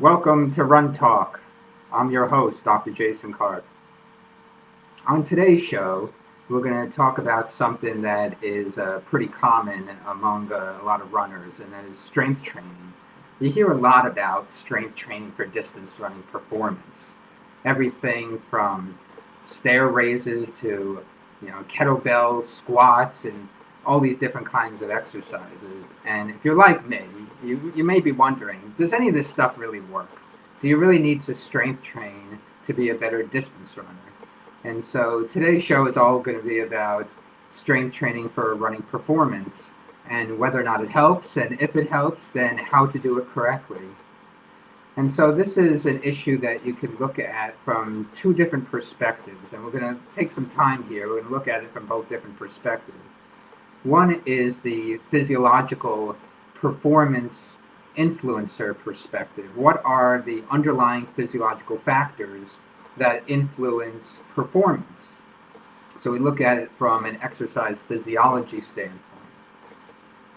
Welcome to RUNTALK. I'm your host, Dr. Jason Karp. On today's show, we're going to talk about something that is pretty common among a lot of runners, and that is strength training. You hear a lot about strength training for distance running performance. Everything from stair raises to kettlebells, squats, and all these different kinds of exercises. And if you're like me, you may be wondering, does any of this stuff really work? Do you really need to strength train to be a better distance runner? And so today's show is all going to be about strength training for running performance and whether or not it helps, and if it helps, then how to do it correctly. And so this is an issue that you can look at from two different perspectives, and we're going to take some time here. We're going to look at it from both different perspectives. One is the physiological performance influencer perspective. What are the underlying physiological factors that influence performance? So we look at it from an exercise physiology standpoint.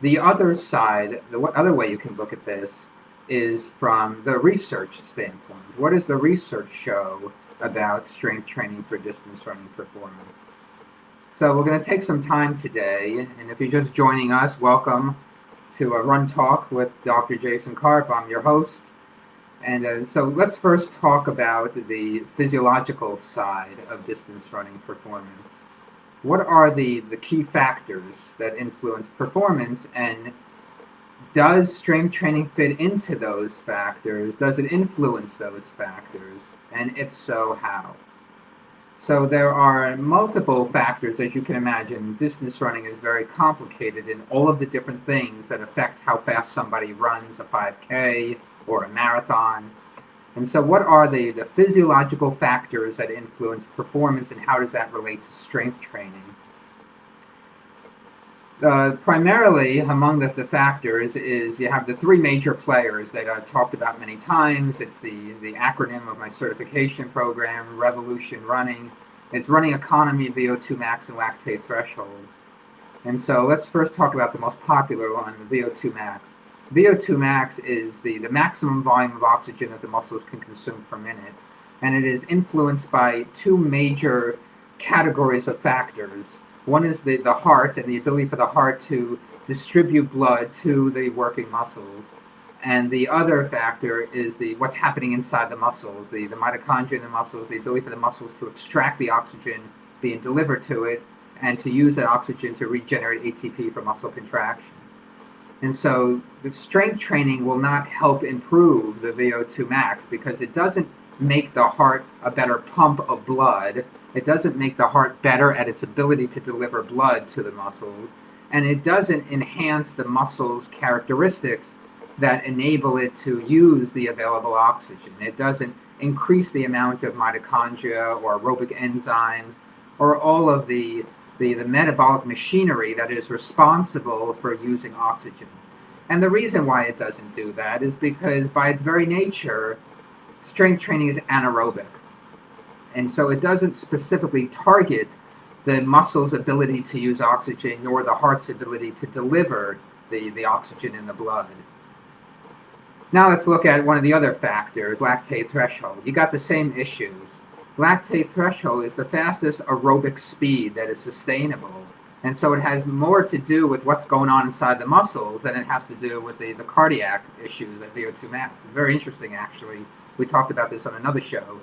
The other side, the other way you can look at this is from the research standpoint. What does the research show about strength training for distance running performance? So we're going to take some time today, and if you're just joining us, welcome to a Run Talk with Dr. Jason Karp. I'm your host. And so let's first talk about the physiological side of distance running performance. What are the key factors that influence performance, and does strength training fit into those factors? Does it influence those factors? And if so, how? So there are multiple factors, as you can imagine. Distance running is very complicated in all of the different things that affect how fast somebody runs a 5K or a marathon. And so what are the physiological factors that influence performance, and how does that relate to strength training? Primarily among the factors is you have the three major players that I've talked about many times. It's the acronym of my certification program, Revolution Running. It's running economy, VO2 max, and lactate threshold. And so let's first talk about the most popular one, the VO2 max. VO2 max is the maximum volume of oxygen that the muscles can consume per minute. And it is influenced by two major categories of factors. One is the heart and the ability for the heart to distribute blood to the working muscles. And the other factor is what's happening inside the muscles, the mitochondria in the muscles, the ability for the muscles to extract the oxygen being delivered to it and to use that oxygen to regenerate ATP for muscle contraction. And so the strength training will not help improve the VO2 max because it doesn't make the heart a better pump of blood. It doesn't make the heart better at its ability to deliver blood to the muscles, and it doesn't enhance the muscles' characteristics that enable it to use the available oxygen. It doesn't increase the amount of mitochondria or aerobic enzymes or all of the metabolic machinery that is responsible for using oxygen. And the reason why it doesn't do that is because by its very nature, strength training is anaerobic. And so it doesn't specifically target the muscle's ability to use oxygen nor the heart's ability to deliver the oxygen in the blood. Now let's look at one of the other factors, lactate threshold. You got the same issues. Lactate threshold is the fastest aerobic speed that is sustainable. And so it has more to do with what's going on inside the muscles than it has to do with the cardiac issues at VO2 max. It's very interesting, actually. We talked about this on another show,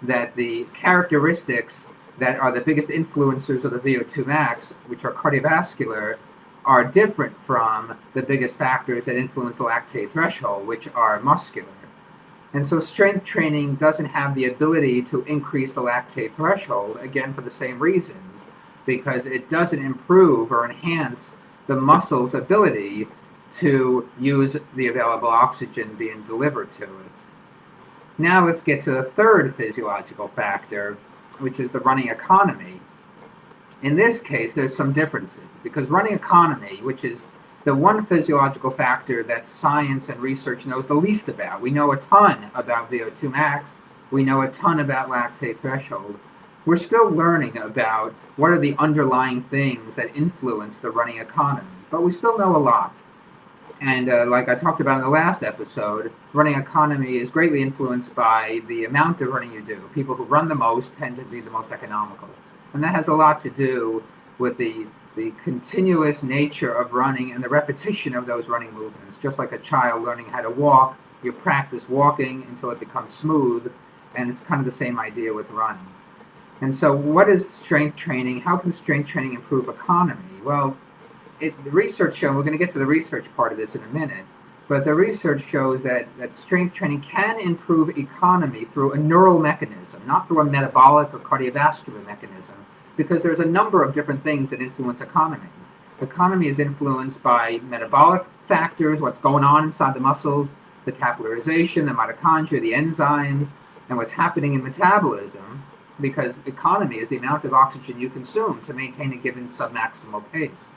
that the characteristics that are the biggest influencers of the VO2 max, which are cardiovascular, are different from the biggest factors that influence the lactate threshold, which are muscular. And so strength training doesn't have the ability to increase the lactate threshold, again, for the same reasons, because it doesn't improve or enhance the muscle's ability to use the available oxygen being delivered to it. Now let's get to the third physiological factor, which is the running economy. In this case, there's some differences, because running economy, which is the one physiological factor that science and research knows the least about. We know a ton about VO2 max. We know a ton about lactate threshold. We're still learning about what are the underlying things that influence the running economy, but we still know a lot. And like I talked about in the last episode, running economy is greatly influenced by the amount of running you do. People who run the most tend to be the most economical. And that has a lot to do with the continuous nature of running and the repetition of those running movements. Just like a child learning how to walk, you practice walking until it becomes smooth, and it's kind of the same idea with running. And so what is strength training? How can strength training improve economy? Well, the research shows, we're going to get to the research part of this in a minute, but the research shows that strength training can improve economy through a neural mechanism, not through a metabolic or cardiovascular mechanism, because there's a number of different things that influence economy. Economy is influenced by metabolic factors, what's going on inside the muscles, the capillarization, the mitochondria, the enzymes, and what's happening in metabolism, because economy is the amount of oxygen you consume to maintain a given submaximal pace.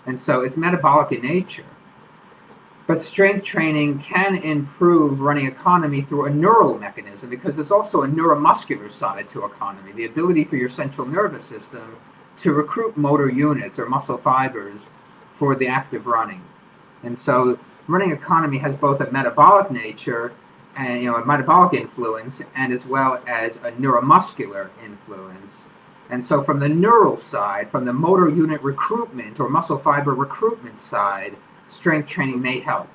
And so it's metabolic in nature. But strength training can improve running economy through a neural mechanism, because there's also a neuromuscular side to economy, the ability for your central nervous system to recruit motor units or muscle fibers for the act of running. And so running economy has both a metabolic nature and a metabolic influence, and as well as a neuromuscular influence. And so from the neural side, from the motor unit recruitment or muscle fiber recruitment side, strength training may help.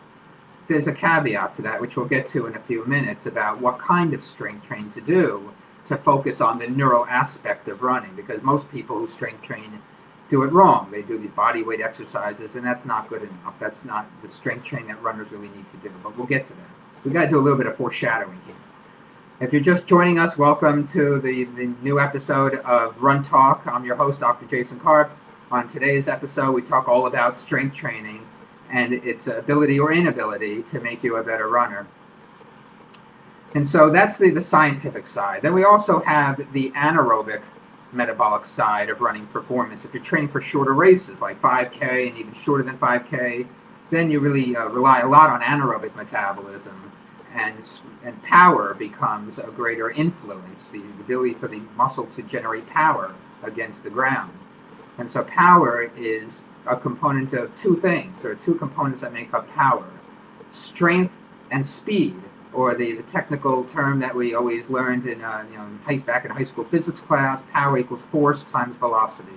There's a caveat to that, which we'll get to in a few minutes, about what kind of strength training to do to focus on the neural aspect of running, because most people who strength train do it wrong. They do these body weight exercises, and that's not good enough. That's not the strength training that runners really need to do, but we'll get to that. We've got to do a little bit of foreshadowing here. If you're just joining us, welcome to the new episode of RUNTALK. I'm your host, Dr. Jason Karp. On today's episode, we talk all about strength training and its ability or inability to make you a better runner. And so that's the scientific side. Then we also have the anaerobic metabolic side of running performance. If you're training for shorter races, like 5K and even shorter than 5K, then you really rely a lot on anaerobic metabolism. And power becomes a greater influence, the ability for the muscle to generate power against the ground. And so power is a component of two things. There are two components that make up power: strength and speed, or the technical term that we always learned in back in high school physics class: power equals force times velocity.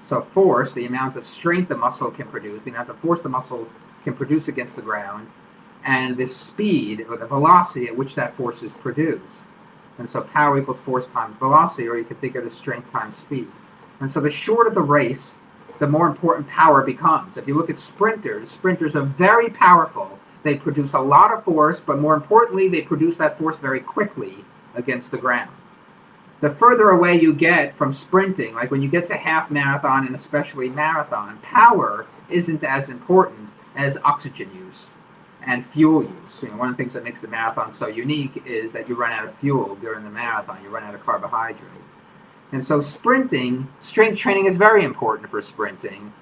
So force, the amount of strength the muscle can produce, the amount of force the muscle can produce against the ground, and the speed or the velocity at which that force is produced. And so power equals force times velocity, or you could think of it as strength times speed. And so the shorter the race, the more important power becomes. If you look at sprinters are very powerful. They produce a lot of force, but more importantly, they produce that force very quickly against the ground. The further away you get from sprinting, like when you get to half marathon and especially marathon, power isn't as important as oxygen use and fuel use. One of the things that makes the marathon so unique is that you run out of fuel during the marathon. You run out of carbohydrate. And so strength training is very important for sprinting,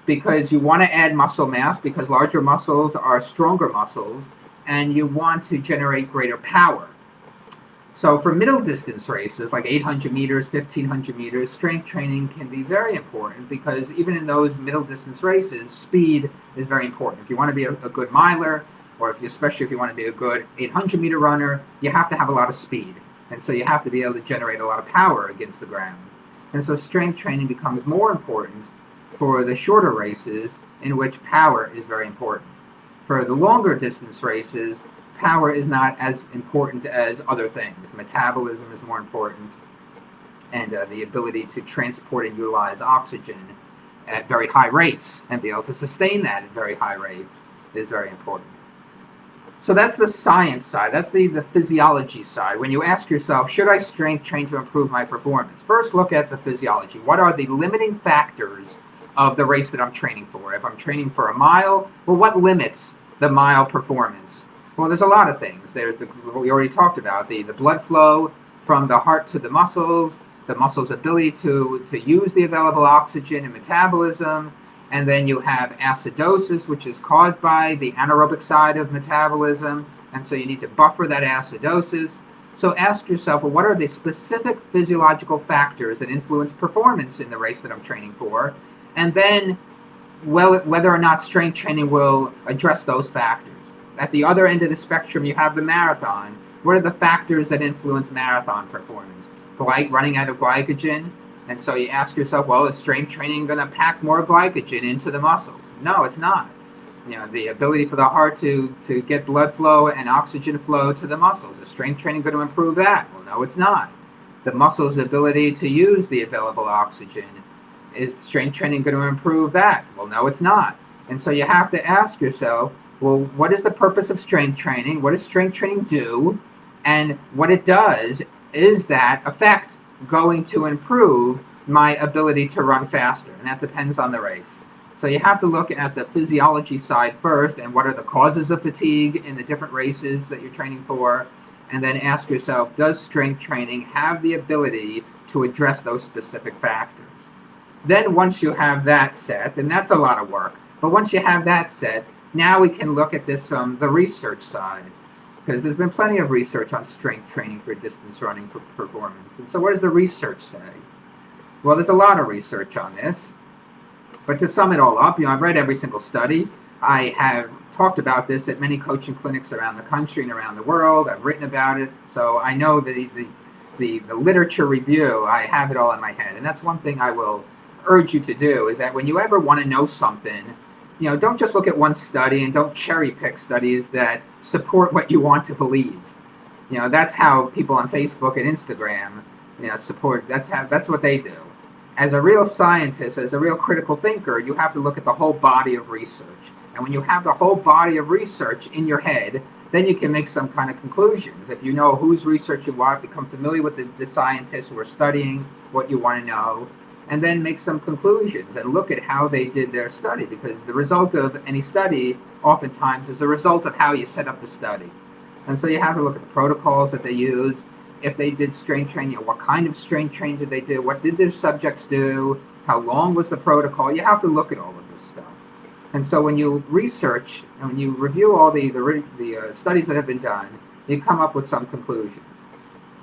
because you want to add muscle mass, because larger muscles are stronger muscles, and you want to generate greater power. So for middle distance races, like 800 meters, 1500 meters, strength training can be very important, because even in those middle distance races, speed is very important. If you want to be a good miler, or especially if you want to be a good 800 meter runner, you have to have a lot of speed. And so you have to be able to generate a lot of power against the ground. And so strength training becomes more important for the shorter races, in which power is very important. For the longer distance races, power is not as important as other things. Metabolism is more important, and the ability to transport and utilize oxygen at very high rates and be able to sustain that at very high rates is very important. So that's the science side. That's the physiology side. When you ask yourself, should I strength train to improve my performance? First, look at the physiology. What are the limiting factors of the race that I'm training for? If I'm training for a mile, well, what limits the mile performance? Well, there's a lot of things. There's what we already talked about, the blood flow from the heart to the muscles ability to use the available oxygen in metabolism. And then you have acidosis, which is caused by the anaerobic side of metabolism. And so you need to buffer that acidosis. So ask yourself, well, what are the specific physiological factors that influence performance in the race that I'm training for? And then whether or not strength training will address those factors. At the other end of the spectrum, you have the marathon. What are the factors that influence marathon performance? Running out of glycogen. And so you ask yourself, well, is strength training going to pack more glycogen into the muscles? No, it's not. The ability for the heart to get blood flow and oxygen flow to the muscles. Is strength training going to improve that? Well, no, it's not. The muscle's ability to use the available oxygen. Is strength training going to improve that? Well, no, it's not. And so you have to ask yourself, well, what is the purpose of strength training? What does strength training do? And what it does, is that effect going to improve my ability to run faster? And that depends on the race. So you have to look at the physiology side first, and what are the causes of fatigue in the different races that you're training for, and then ask yourself, does strength training have the ability to address those specific factors? Then once you have that set, and that's a lot of work, but once you have that set, now we can look at this from the research side, because there's been plenty of research on strength training for distance running performance. And so what does the research say? Well, there's a lot of research on this. But to sum it all up, I've read every single study. I have talked about this at many coaching clinics around the country and around the world. I've written about it. So I know the literature review, I have it all in my head. And that's one thing I will urge you to do, is that when you ever want to know something, don't just look at one study, and don't cherry pick studies that support what you want to believe. That's how people on Facebook and Instagram, support. That's what they do. As a real scientist, as a real critical thinker, you have to look at the whole body of research. And when you have the whole body of research in your head, then you can make some kind of conclusions. If you know whose research you want, become familiar with the scientists who are studying what you want to know, and then make some conclusions and look at how they did their study, because the result of any study oftentimes is a result of how you set up the study. And so you have to look at the protocols that they use. If they did strength training, what kind of strength training did they do? What did their subjects do? How long was the protocol? You have to look at all of this stuff. And so when you research and when you review all the studies that have been done, you come up with some conclusions.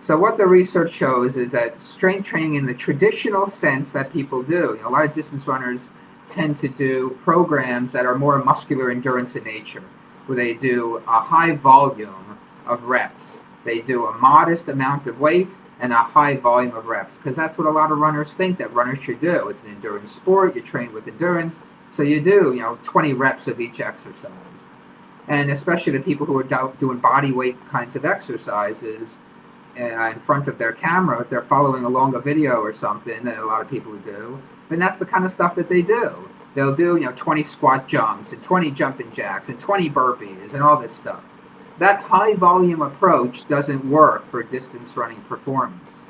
So what the research shows is that strength training in the traditional sense that people do, a lot of distance runners tend to do programs that are more muscular endurance in nature, where they do a high volume of reps. They do a modest amount of weight and a high volume of reps, because that's what a lot of runners think that runners should do. It's an endurance sport. You train with endurance. So you do, 20 reps of each exercise. And especially the people who are doing body weight kinds of exercises in front of their camera, if they're following along a video or something, that a lot of people do, then that's the kind of stuff that they do. They'll do, 20 squat jumps and 20 jumping jacks and 20 burpees and all this stuff. That high volume approach doesn't work for distance running performance.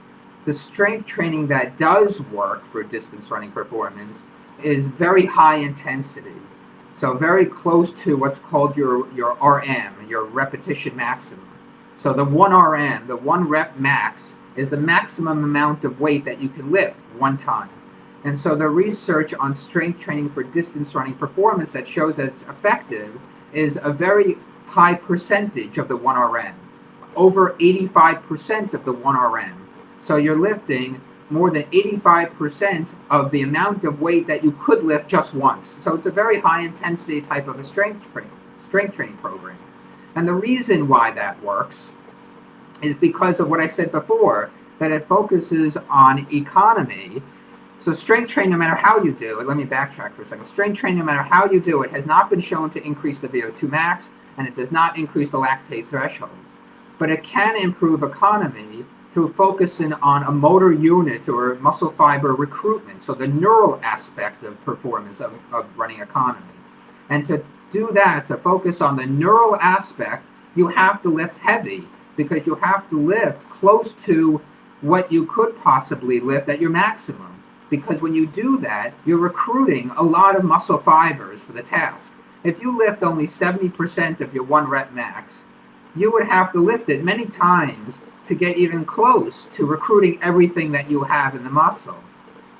The strength training that does work for distance running performance is very high intensity. So very close to what's called your RM, your repetition maximum. So the 1 RM, the 1 rep max, is the maximum amount of weight that you can lift one time. And so the research on strength training for distance running performance that shows that it's effective is a very high percentage of the 1 RM, over 85% of the 1 RM. So you're lifting more than 85% of the amount of weight that you could lift just once. So it's a very high intensity type of a strength training program. And the reason why that works is because of what I said before, that it focuses on economy. So strength training, no matter how you do it, let me backtrack for a second. Strength training, no matter how you do it, has not been shown to increase the VO2 max, and it does not increase the lactate threshold. But it can improve economy through focusing on a motor unit or muscle fiber recruitment, so the neural aspect of performance of running economy. And to do that, to focus on the neural aspect, you have to lift heavy, because you have to lift close to what you could possibly lift at your maximum. Because when you do that, you're recruiting a lot of muscle fibers for the task. If you lift only 70% of your 1 rep max, you would have to lift it many times to get even close to recruiting everything that you have in the muscle.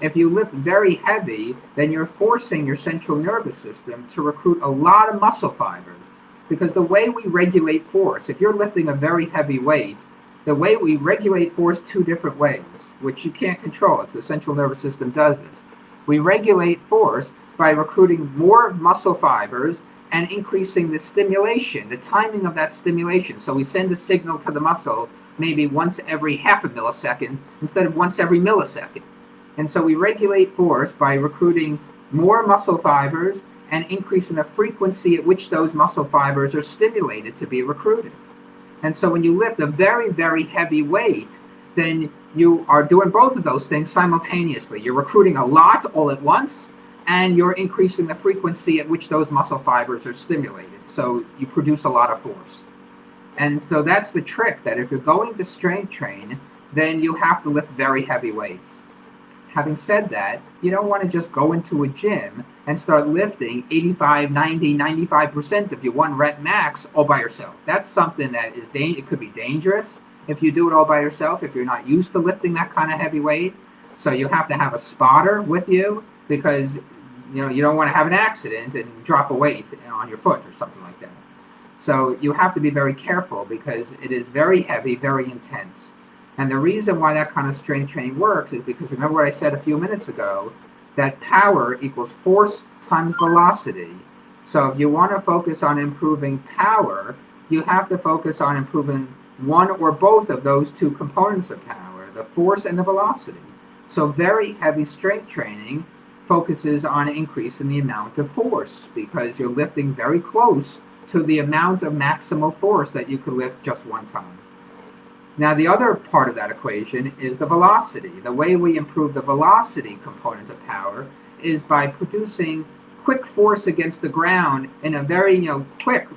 If you lift very heavy, then you're forcing your central nervous system to recruit a lot of muscle fibers. Because the way we regulate force, if you're lifting a very heavy weight, the way we regulate force 2 different ways, which you can't control. It's the central nervous system does this. We regulate force by recruiting more muscle fibers and increasing the stimulation, the timing of that stimulation. So we send a signal to the muscle maybe once every half a millisecond instead of once every millisecond. And so we regulate force by recruiting more muscle fibers and increasing the frequency at which those muscle fibers are stimulated to be recruited. And so when you lift a very, very heavy weight, then you are doing both of those things simultaneously. You're recruiting a lot all at once, and you're increasing the frequency at which those muscle fibers are stimulated. So you produce a lot of force. And so that's the trick, that if you're going to strength train, then you have to lift very heavy weights. Having said that, you don't want to just go into a gym and start lifting 85, 90, 95% of your 1 rep max all by yourself. That's something that is it could be dangerous if you do it all by yourself, if you're not used to lifting that kind of heavy weight. So you have to have a spotter with you, because you don't want to have an accident and drop a weight on your foot or something like that. So you have to be very careful, because it is very heavy, very intense. And the reason why that kind of strength training works is because, remember what I said a few minutes ago, that power equals force times velocity. So if you want to focus on improving power, you have to focus on improving one or both of those two components of power, the force and the velocity. So very heavy strength training focuses on increasing the amount of force, because you're lifting very close to the amount of maximal force that you could lift just one time. Now, the other part of that equation is the velocity. The way we improve the velocity component of power is by producing quick force against the ground in a very, quick.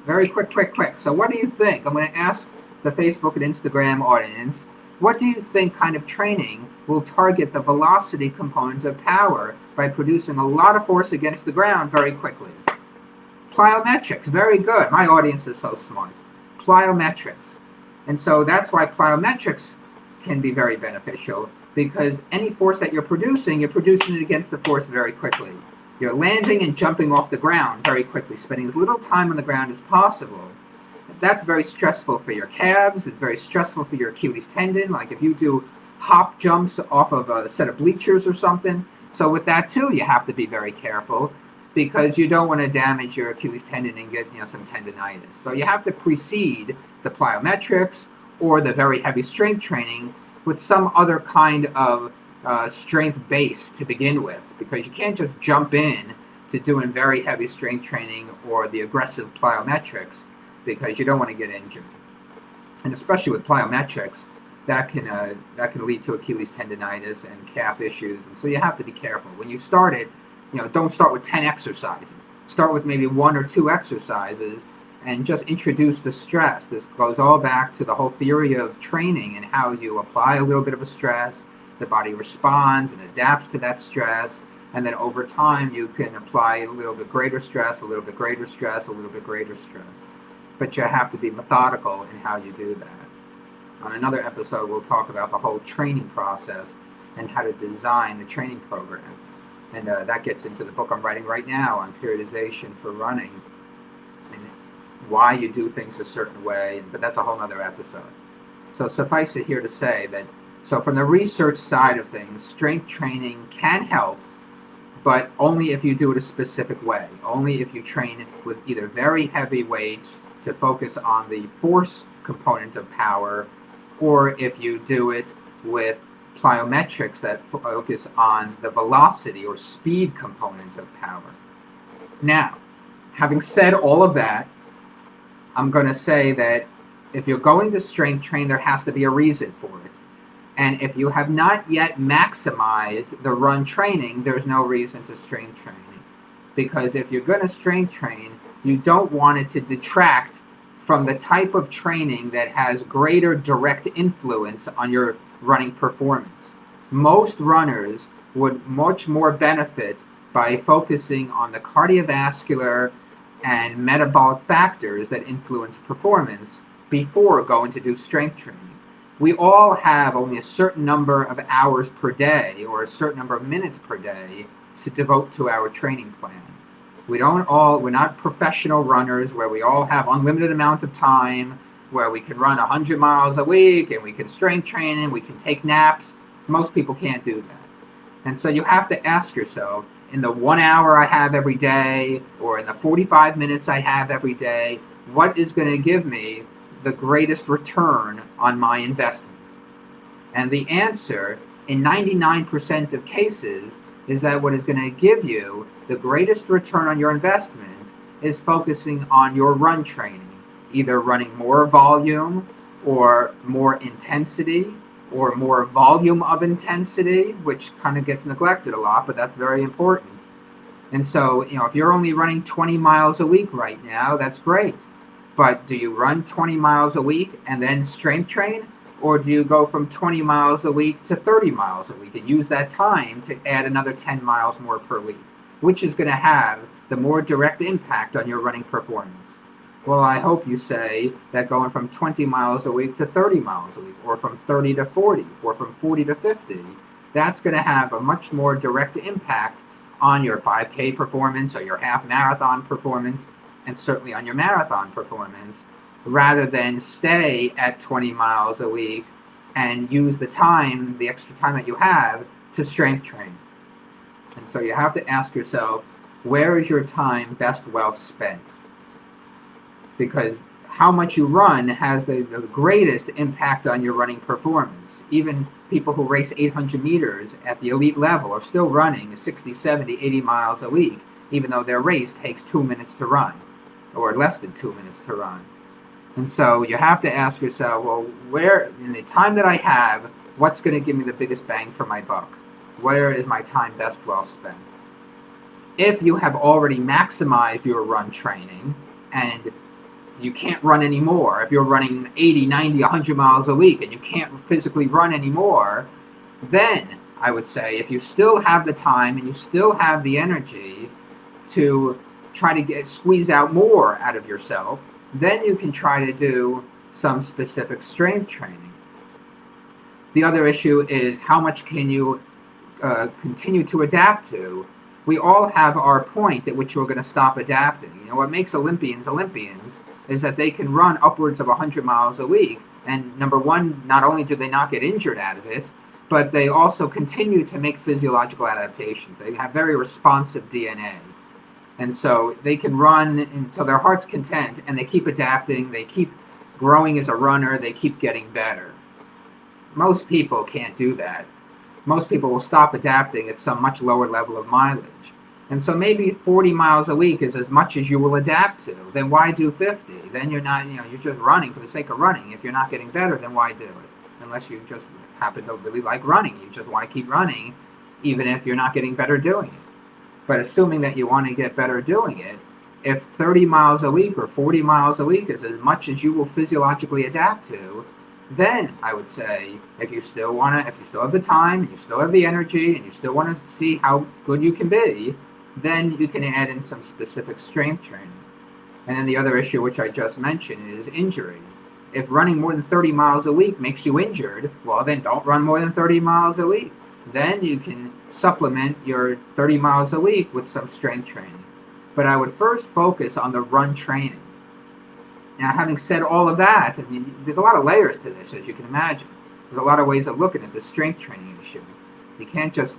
So what do you think? I'm going to ask the Facebook and Instagram audience, what do you think kind of training will target the velocity component of power by producing a lot of force against the ground very quickly? Plyometrics, very good. My audience is so smart. Plyometrics. And so that's why plyometrics can be very beneficial, because any force that you're producing it against the force very quickly. You're landing and jumping off the ground very quickly, spending as little time on the ground as possible. That's very stressful for your calves. It's very stressful for your Achilles tendon. Like if you do hop jumps off of a set of bleachers or something. So with that too, you have to be very careful, because you don't want to damage your Achilles tendon and get some tendonitis. So you have to precede the plyometrics or the very heavy strength training with some other kind of strength base to begin with, because you can't just jump in to doing very heavy strength training or the aggressive plyometrics, because you don't want to get injured. And especially with plyometrics, that can lead to Achilles tendonitis and calf issues. And so you have to be careful. When you start it, don't start with 10 exercises. Start with maybe 1 or 2 exercises and just introduce the stress. This goes all back to the whole theory of training and how you apply a little bit of a stress, the body responds and adapts to that stress, and then over time you can apply a little bit greater stress, a little bit greater stress, a little bit greater stress. But you have to be methodical in how you do that. On another episode, we'll talk about the whole training process and how to design the training program. And that gets into the book I'm writing right now on periodization for running and why you do things a certain way. But that's a whole other episode. So suffice it here to say that, so from the research side of things, strength training can help, but only if you do it a specific way. Only if you train with either very heavy weights to focus on the force component of power, or if you do it with plyometrics that focus on the velocity or speed component of power. Now, having said all of that, I'm going to say that if you're going to strength train, there has to be a reason for it. And if you have not yet maximized the run training, there's no reason to strength train. Because if you're going to strength train, you don't want it to detract from the type of training that has greater direct influence on your running performance. Most runners would much more benefit by focusing on the cardiovascular and metabolic factors that influence performance before going to do strength training. We all have only a certain number of hours per day or a certain number of minutes per day to devote to our training plan. We're not professional runners where we all have unlimited amount of time, where we can run 100 miles a week and we can strength train and we can take naps. Most people can't do that. And so you have to ask yourself, in the 1 hour I have every day, or in the 45 minutes I have every day, what is going to give me the greatest return on my investment? And the answer, in 99% of cases, is that what is going to give you the greatest return on your investment is focusing on your run training, either running more volume or more intensity or more volume of intensity, which kind of gets neglected a lot, but that's very important. And so, if you're only running 20 miles a week right now, that's great. But do you run 20 miles a week and then strength train? Or do you go from 20 miles a week to 30 miles a week and use that time to add another 10 miles more per week? Which is going to have the more direct impact on your running performance? Well, I hope you say that going from 20 miles a week to 30 miles a week, or from 30 to 40, or from 40 to 50, that's going to have a much more direct impact on your 5K performance or your half marathon performance, and certainly on your marathon performance, rather than stay at 20 miles a week and use the time, the extra time that you have, to strength train. And so you have to ask yourself, where is your time best well spent? Because how much you run has the greatest impact on your running performance. Even people who race 800 meters at the elite level are still running 60, 70, 80 miles a week, even though their race takes 2 minutes to run, or less than 2 minutes to run. And so you have to ask yourself, well, where, in the time that I have, what's going to give me the biggest bang for my buck? Where is my time best well spent? If you have already maximized your run training and you can't run anymore, if you're running 80, 90, 100 miles a week and you can't physically run anymore, then I would say if you still have the time and you still have the energy to try to squeeze out more out of yourself, then you can try to do some specific strength training. The other issue is how much can you continue to adapt to. We all have our point at which we're going to stop adapting. What makes Olympians is that they can run upwards of 100 miles a week. And number one, not only do they not get injured out of it, but they also continue to make physiological adaptations. They have very responsive DNA. And so they can run until their heart's content, and they keep adapting, they keep growing as a runner, they keep getting better. Most people can't do that. Most people will stop adapting at some much lower level of mileage. And so maybe 40 miles a week is as much as you will adapt to. Then why do 50? Then you're not, you're just running for the sake of running. If you're not getting better, then why do it? Unless you just happen to really like running. You just want to keep running, even if you're not getting better doing it. But assuming that you want to get better doing it, if 30 miles a week or 40 miles a week is as much as you will physiologically adapt to, then I would say if you still have the time, and you still have the energy, and you still want to see how good you can be, then you can add in some specific strength training. And then the other issue, which I just mentioned, is injury. If running more than 30 miles a week makes you injured, well, then don't run more than 30 miles a week. Then you can supplement your 30 miles a week with some strength training. But I would first focus on the run training. Now, having said all of that, there's a lot of layers to this, as you can imagine. There's a lot of ways of looking at the strength training issue. You can't just,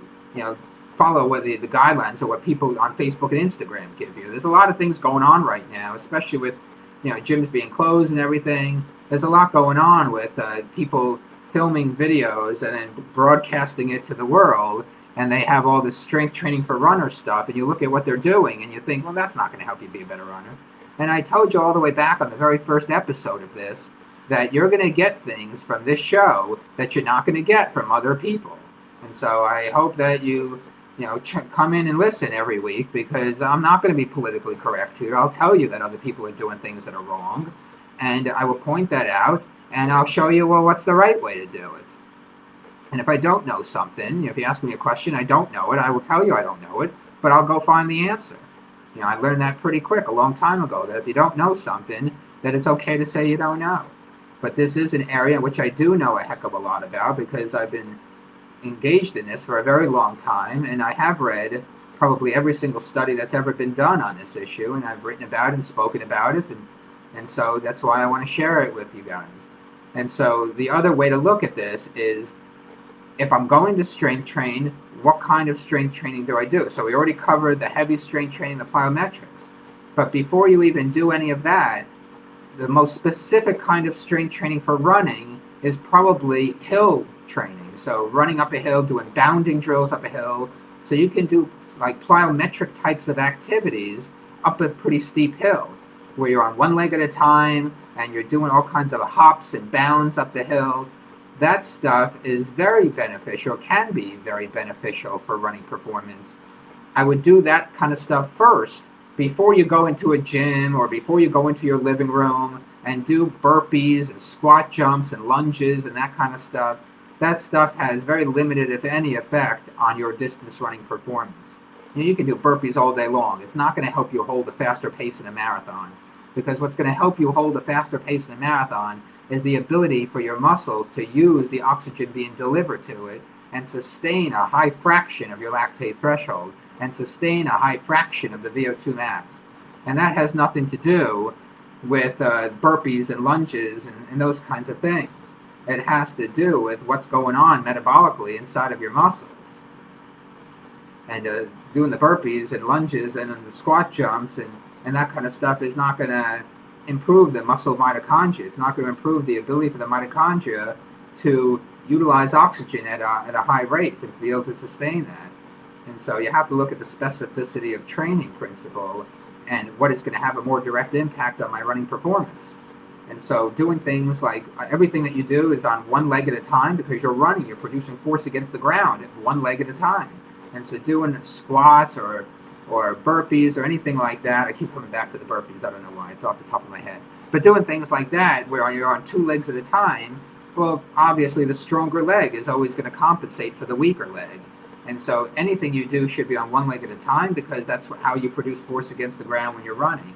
follow what the guidelines or what people on Facebook and Instagram give you. There's a lot of things going on right now, especially with, gyms being closed and everything. There's a lot going on with people filming videos and then broadcasting it to the world, and they have all this strength training for runner stuff, and you look at what they're doing, and you think, well, that's not going to help you be a better runner. And I told you all the way back on the very first episode of this that you're going to get things from this show that you're not going to get from other people. And so I hope that you come in and listen every week, because I'm not going to be politically correct here. I'll tell you that other people are doing things that are wrong, and I will point that out, and I'll show you, well, what's the right way to do it. And if I don't know something, if you ask me a question, I don't know it, I will tell you I don't know it, but I'll go find the answer. I learned that pretty quick a long time ago, that if you don't know something, that it's okay to say you don't know. But this is an area in which I do know a heck of a lot about, because I've been engaged in this for a very long time, and I have read probably every single study that's ever been done on this issue, and I've written about it and spoken about it, and so that's why I want to share it with you guys. And so the other way to look at this is if I'm going to strength train, what kind of strength training do I do? So we already covered the heavy strength training, the plyometrics. But before you even do any of that, the most specific kind of strength training for running is probably hill training. So running up a hill, doing bounding drills up a hill. So you can do like plyometric types of activities up a pretty steep hill, where you're on one leg at a time and you're doing all kinds of hops and bounds up the hill. That stuff is very beneficial, can be very beneficial for running performance. I would do that kind of stuff first before you go into a gym or before you go into your living room and do burpees and squat jumps and lunges and that kind of stuff. That stuff has very limited, if any, effect on your distance running performance. You can do burpees all day long. It's not going to help you hold a faster pace in a marathon, because what's going to help you hold a faster pace in a marathon is the ability for your muscles to use the oxygen being delivered to it and sustain a high fraction of your lactate threshold and sustain a high fraction of the VO2 max. And that has nothing to do with burpees and lunges and those kinds of things. It has to do with what's going on metabolically inside of your muscles. And doing the burpees and lunges and the squat jumps and that kind of stuff is not going to improve the muscle mitochondria. It's not going to improve the ability for the mitochondria to utilize oxygen at a high rate and to be able to sustain that. And so you have to look at the specificity of training principle and what is going to have a more direct impact on my running performance. And so doing things like everything that you do is on one leg at a time, because you're running, you're producing force against the ground at one leg at a time. And so doing squats or burpees or anything like that, I keep coming back to the burpees, I don't know why, it's off the top of my head. But doing things like that where you're on two legs at a time, well, obviously the stronger leg is always going to compensate for the weaker leg. And so anything you do should be on one leg at a time, because that's how you produce force against the ground when you're running.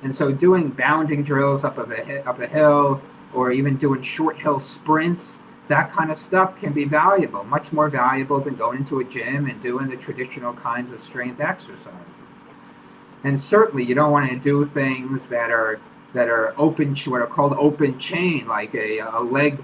And so doing bounding drills up a hill, or even doing short hill sprints, that kind of stuff can be valuable, much more valuable than going into a gym and doing the traditional kinds of strength exercises. And certainly you don't want to do things that are open, what are called open chain, like a leg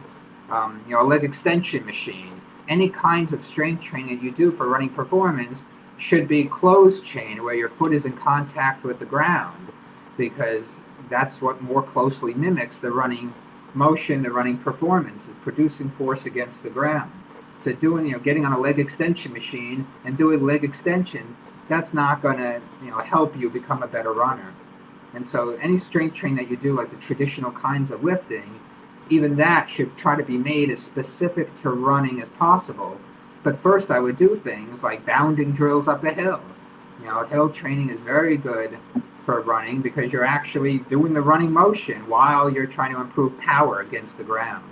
extension machine. Any kinds of strength training that you do for running performance should be closed chain, where your foot is in contact with the ground, because that's what more closely mimics the running motion, the running performance, is producing force against the ground. So getting on a leg extension machine and doing leg extension, that's not going to help you become a better runner. And so any strength training that you do, like the traditional kinds of lifting, even that should try to be made as specific to running as possible. But first I would do things like bounding drills up a hill. Hill training is very good for running, because you're actually doing the running motion while you're trying to improve power against the ground.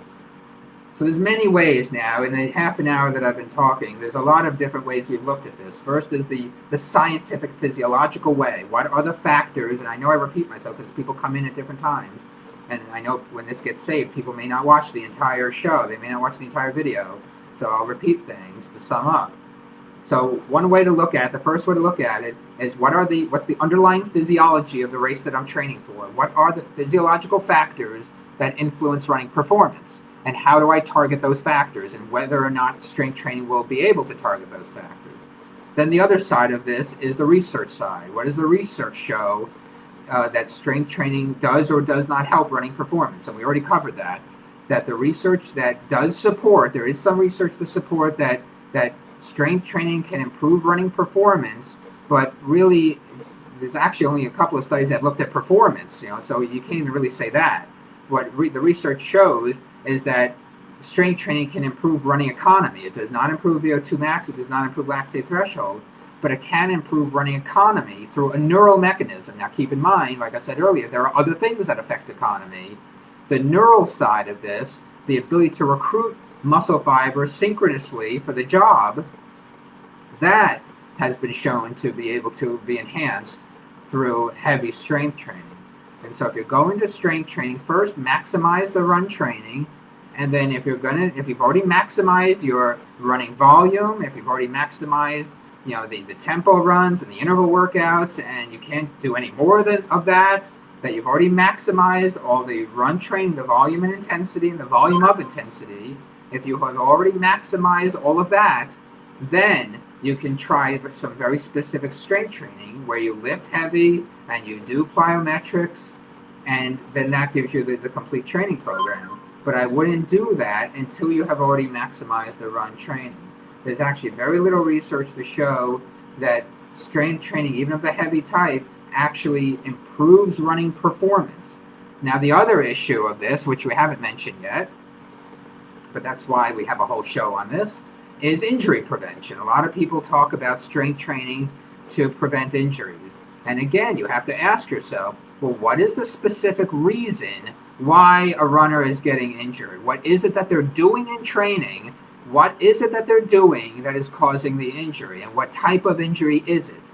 So there's many ways now. In the half an hour that I've been talking, there's a lot of different ways we've looked at this. First is the scientific physiological way. What are the factors? And I know I repeat myself because people come in at different times. And I know when this gets saved, people may not watch the entire show. They may not watch the entire video. So I'll repeat things to sum up. So one way to look at it, the first way to look at it, is what's the underlying physiology of the race that I'm training for? What are the physiological factors that influence running performance? And how do I target those factors? And whether or not strength training will be able to target those factors. Then the other side of this is the research side. What does the research show that strength training does or does not help running performance? And we already covered that. That the research that does support, there is some research to support that strength training can improve running performance, but really there's actually only a couple of studies that looked at performance, so you can't even really say that. What the research shows is that strength training can improve running economy. It does not improve VO2 max, it does not improve lactate threshold, but it can improve running economy through a neural mechanism. Now keep in mind, like I said earlier, there are other things that affect economy. The neural side of this, the ability to recruit muscle fibers synchronously for the job, that has been shown to be able to be enhanced through heavy strength training. And so if you're going to strength training, first maximize the run training, and then if you've already maximized your running volume, if you've already maximized the tempo runs and the interval workouts, and you can't do any more of that you've already maximized all the run training, the volume and intensity, and the volume of intensity, If you have already maximized all of that, then you can try some very specific strength training where you lift heavy and you do plyometrics, and then that gives you the complete training program. But I wouldn't do that until you have already maximized the run training. There's actually very little research to show that strength training, even of the heavy type, actually improves running performance. Now, the other issue of this, which we haven't mentioned yet, but that's why we have a whole show on this, is injury prevention. A lot of people talk about strength training to prevent injuries. And again, you have to ask yourself, well, what is the specific reason why a runner is getting injured? What is it that they're doing in training? What is it that they're doing that is causing the injury? And what type of injury is it?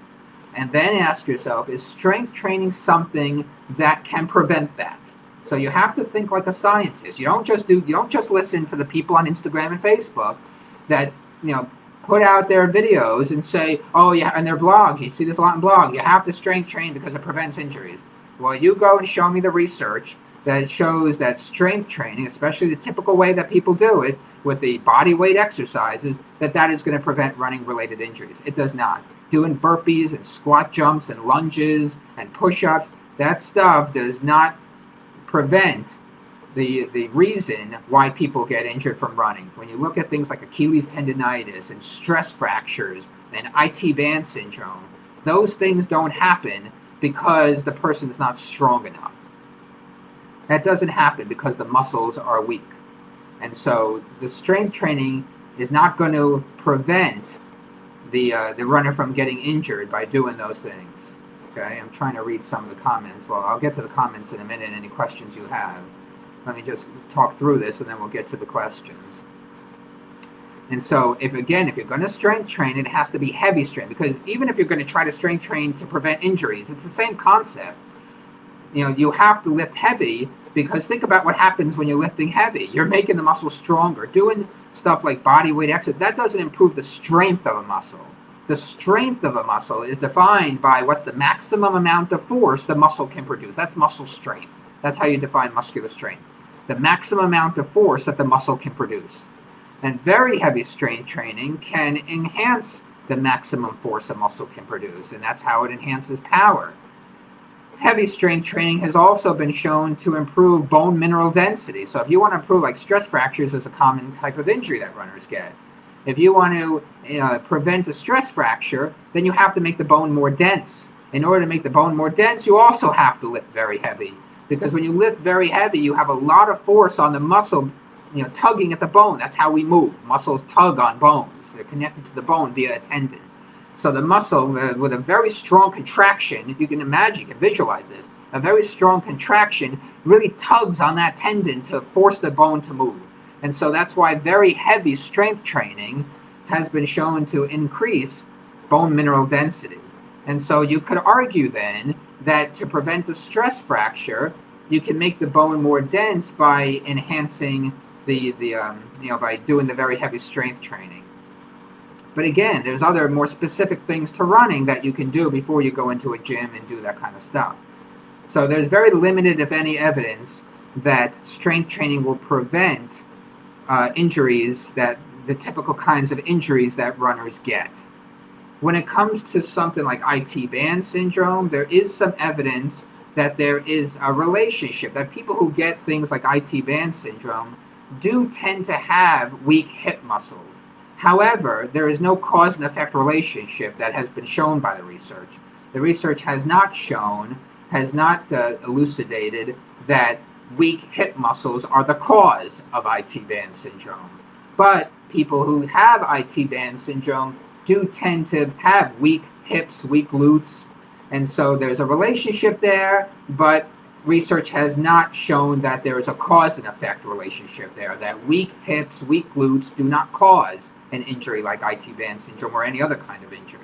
And then ask yourself, is strength training something that can prevent that? So you have to think like a scientist. You don't just listen to the people on Instagram and Facebook that, put out their videos and say, oh yeah, and their blogs, you see this a lot in blogs, you have to strength train because it prevents injuries. Well, you go and show me the research that shows that strength training, especially the typical way that people do it with the body weight exercises, that is going to prevent running related injuries. It does not. Doing burpees and squat jumps and lunges and push-ups, that stuff does not prevent the reason why people get injured from running. When you look at things like Achilles tendonitis and stress fractures and IT band syndrome, those things don't happen because the person is not strong enough. That doesn't happen because the muscles are weak. And so the strength training is not going to prevent the runner from getting injured by doing those things. Okay, I'm trying to read some of the comments. Well, I'll get to the comments in a minute, any questions you have. Let me just talk through this and then we'll get to the questions. And so, if you're going to strength train, it has to be heavy strength, because even if you're going to try to strength train to prevent injuries, it's the same concept. You have to lift heavy, because think about what happens when you're lifting heavy. You're making the muscle stronger. Doing stuff like body weight exercise, that doesn't improve the strength of a muscle. The strength of a muscle is defined by what's the maximum amount of force the muscle can produce. That's muscle strength. That's how you define muscular strength. The maximum amount of force that the muscle can produce. And very heavy strength training can enhance the maximum force a muscle can produce, and that's how it enhances power. Heavy strength training has also been shown to improve bone mineral density. So if you want to improve, like stress fractures is a common type of injury that runners get. If you want to prevent a stress fracture, then you have to make the bone more dense. In order to make the bone more dense, you also have to lift very heavy. Because when you lift very heavy, you have a lot of force on the muscle, tugging at the bone. That's how we move. Muscles tug on bones. They're connected to the bone via a tendon. So the muscle, with a very strong contraction, if you can imagine, you can visualize this, a very strong contraction really tugs on that tendon to force the bone to move. And so that's why very heavy strength training has been shown to increase bone mineral density. And so you could argue then that to prevent a stress fracture, you can make the bone more dense by enhancing by doing the very heavy strength training. But again, there's other more specific things to running that you can do before you go into a gym and do that kind of stuff. So there's very limited, if any, evidence that strength training will prevent injuries, that the typical kinds of injuries that runners get. When it comes to something like IT band syndrome, there is some evidence that there is a relationship, that people who get things like IT band syndrome do tend to have weak hip muscles. However, there is no cause and effect relationship that has been shown by the research. The research has not elucidated that weak hip muscles are the cause of IT band syndrome. But people who have IT band syndrome do tend to have weak hips, weak glutes, and so there's a relationship there, but research has not shown that there is a cause and effect relationship there, that weak hips, weak glutes do not cause an injury like IT band syndrome or any other kind of injury.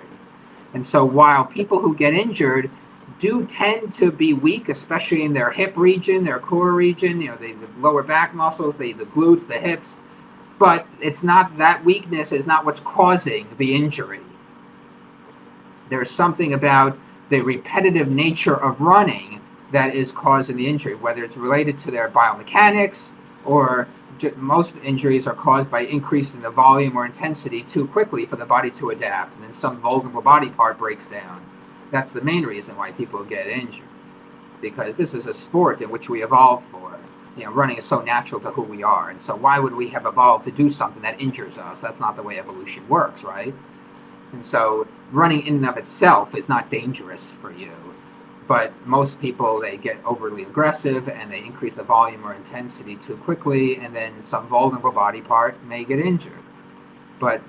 And so while people who get injured do tend to be weak, especially in their hip region, their core region, the lower back muscles, the glutes, the hips, but it's not, that weakness is not what's causing the injury. There's something about the repetitive nature of running that is causing the injury, whether it's related to their biomechanics or most injuries are caused by increasing the volume or intensity too quickly for the body to adapt, and then some vulnerable body part breaks down. That's the main reason why people get injured, because this is a sport in which we evolved for. Running is so natural to who we are, and so why would we have evolved to do something that injures us? That's not the way evolution works, right? And so running in and of itself is not dangerous for you. But most people, they get overly aggressive and they increase the volume or intensity too quickly, and then some vulnerable body part may get injured. But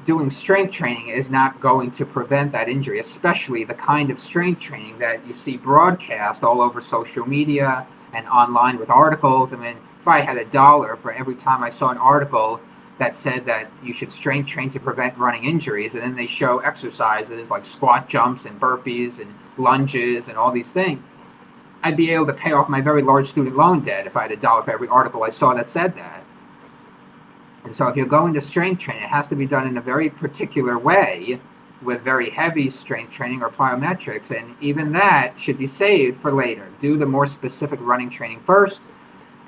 doing strength training is not going to prevent that injury, especially the kind of strength training that you see broadcast all over social media and online with articles. I mean, if I had $1 for every time I saw an article that said that you should strength train to prevent running injuries, and then they show exercises like squat jumps and burpees and lunges and all these things, I'd be able to pay off my very large student loan debt if I had $1 for every article I saw that said that. And so if you're going to strength training, it has to be done in a very particular way with very heavy strength training or plyometrics, and even that should be saved for later. Do the more specific running training first,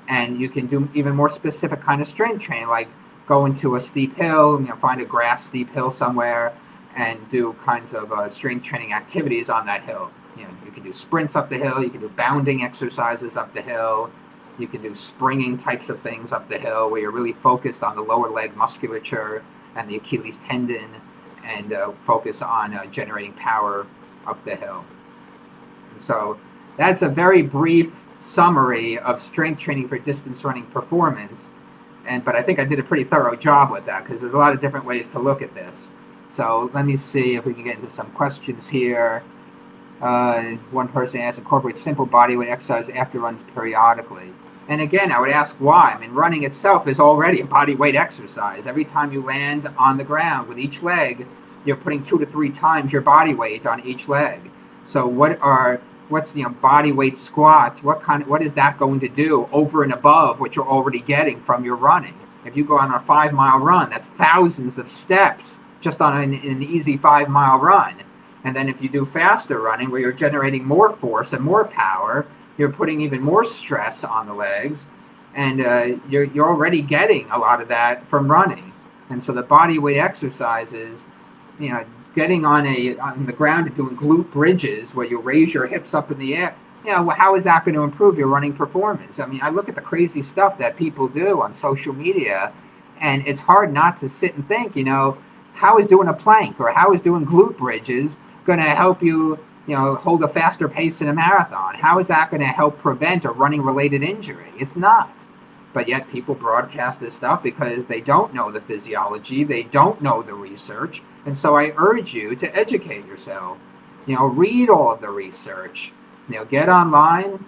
and you can do even more specific kind of strength training, like go into a steep hill, find a grass steep hill somewhere, and do kinds of strength training activities on that hill. You can do sprints up the hill, you can do bounding exercises up the hill, you can do springing types of things up the hill where you're really focused on the lower leg musculature and the Achilles tendon, and focus on generating power up the hill. And so that's a very brief summary of strength training for distance running performance. But I think I did a pretty thorough job with that, because there's a lot of different ways to look at this. So let me see if we can get into some questions here. One person asked, incorporate simple bodyweight exercise after runs periodically. And again, I would ask why. I mean, running itself is already a bodyweight exercise. Every time you land on the ground with each leg, you're putting 2 to 3 times your body weight on each leg. So what's body weight squats? What is that going to do over and above what you're already getting from your running? If you go on a 5-mile run, that's thousands of steps just on an easy 5-mile run. And then if you do faster running, where you're generating more force and more power, you're putting even more stress on the legs, and you're already getting a lot of that from running. And so the body weight exercises, getting on the ground and doing glute bridges where you raise your hips up in the air, how is that going to improve your running performance? I mean, I look at the crazy stuff that people do on social media, and it's hard not to sit and think, how is doing a plank or how is doing glute bridges going to help you, hold a faster pace in a marathon? How is that going to help prevent a running-related injury? It's not. But yet people broadcast this stuff because they don't know the physiology, they don't know the research, and so I urge you to educate yourself. Read all of the research. Get online,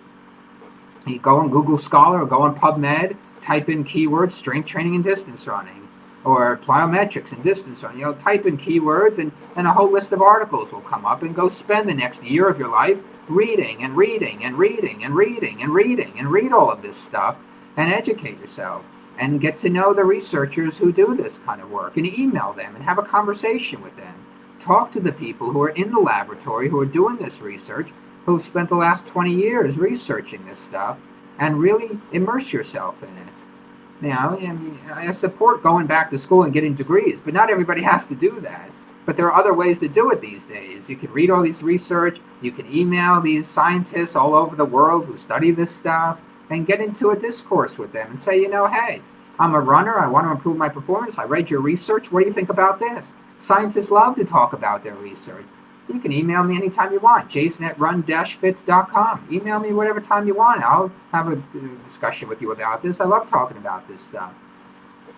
you go on Google Scholar or go on PubMed, type in keywords, strength training and distance running, or plyometrics and distance running. Type in keywords and a whole list of articles will come up, and go spend the next year of your life reading and reading and reading and reading and reading, and read all of this stuff and educate yourself and get to know the researchers who do this kind of work, and email them and have a conversation with them. Talk to the people who are in the laboratory who are doing this research, who've spent the last 20 years researching this stuff, and really immerse yourself in it. I support going back to school and getting degrees, but not everybody has to do that. But there are other ways to do it these days. You can read all these research, you can email these scientists all over the world who study this stuff, and get into a discourse with them and say, hey, I'm a runner, I want to improve my performance, I read your research, what do you think about this? Scientists love to talk about their research. You can email me anytime you want, jason@run-fits.com. Email me whatever time you want. I'll have a discussion with you about this. I love talking about this stuff.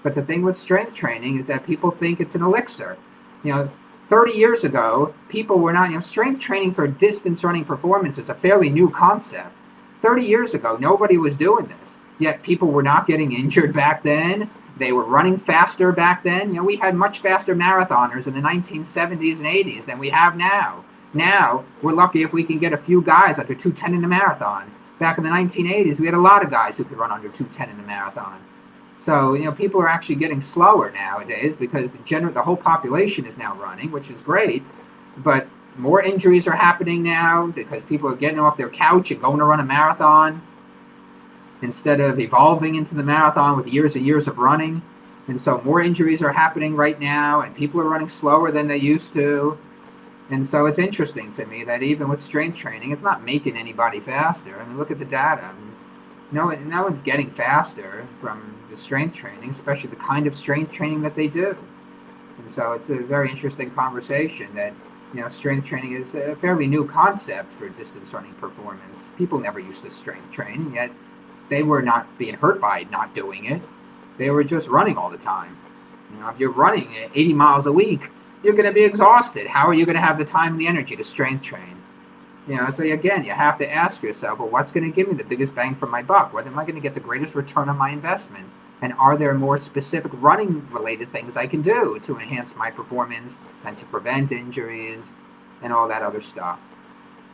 But the thing with strength training is that people think it's an elixir. 30 years ago, people were not, strength training for distance running performance is a fairly new concept. 30 years ago, nobody was doing this. Yet people were not getting injured back then. They were running faster back then. We had much faster marathoners in the 1970s and 80s than we have now. Now, we're lucky if we can get a few guys under 2:10 in the marathon. Back in the 1980s, we had a lot of guys who could run under 2:10 in the marathon. So, people are actually getting slower nowadays because the whole population is now running, which is great. But more injuries are happening now because people are getting off their couch and going to run a marathon. instead of evolving into the marathon with years and years of running. And so more injuries are happening right now, and people are running slower than they used to. And so it's interesting to me that even with strength training, it's not making anybody faster. I mean, look at the data. I mean, no one's getting faster from the strength training, especially the kind of strength training that they do. And so it's a very interesting conversation that, strength training is a fairly new concept for distance running performance. People never used to strength train, yet they were not being hurt by not doing it. They were just running all the time. If you're running 80 miles a week, you're going to be exhausted. How are you going to have the time and the energy to strength train? So again, you have to ask yourself, well, what's going to give me the biggest bang for my buck? What am I going to get the greatest return on my investment? And are there more specific running-related things I can do to enhance my performance and to prevent injuries and all that other stuff?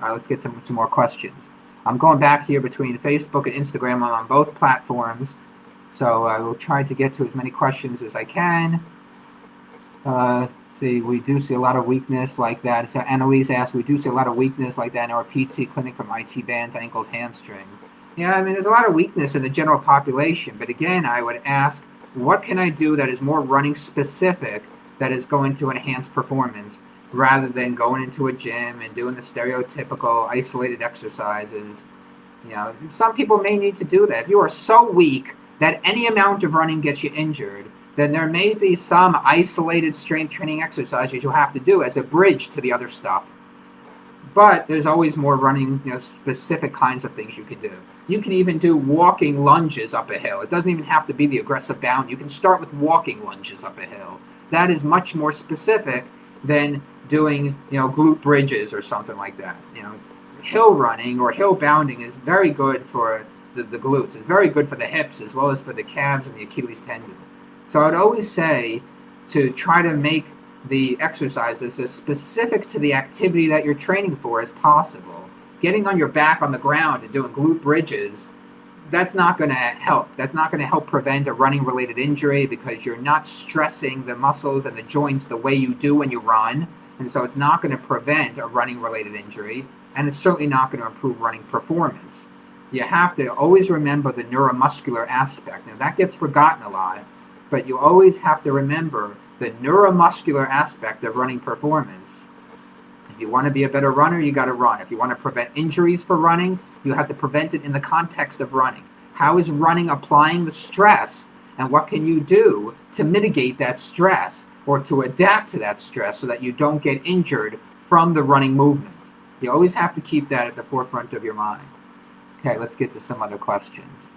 All right, let's get some more questions. I'm going back here between Facebook and Instagram. I'm on both platforms, so I will try to get to as many questions as I can. See, we do see a lot of weakness like that. So Annalise asked, we do see a lot of weakness like that in our PT clinic from IT bands, ankles, hamstring. Yeah, I mean, there's a lot of weakness in the general population. But again, I would ask, what can I do that is more running specific that is going to enhance performance rather than going into a gym and doing the stereotypical isolated exercises? Some people may need to do that. If you are so weak that any amount of running gets you injured, then there may be some isolated strength training exercises you'll have to do as a bridge to the other stuff. But there's always more running, specific kinds of things you can do. You can even do walking lunges up a hill. It doesn't even have to be the aggressive bound. You can start with walking lunges up a hill. That is much more specific than doing, glute bridges or something like that. Hill running or hill bounding is very good for the glutes. It's very good for the hips as well as for the calves and the Achilles tendon. So I'd always say to try to make the exercises as specific to the activity that you're training for as possible. Getting on your back on the ground and doing glute bridges, that's not going to help. That's not going to help prevent a running-related injury because you're not stressing the muscles and the joints the way you do when you run. And so it's not going to prevent a running-related injury, and it's certainly not going to improve running performance. You have to always remember the neuromuscular aspect. Now, that gets forgotten a lot. But you always have to remember the neuromuscular aspect of running performance. If you want to be a better runner, you got to run. If you want to prevent injuries for running, you have to prevent it in the context of running. How is running applying the stress, and what can you do to mitigate that stress or to adapt to that stress so that you don't get injured from the running movement? You always have to keep that at the forefront of your mind. Okay, let's get to some other questions.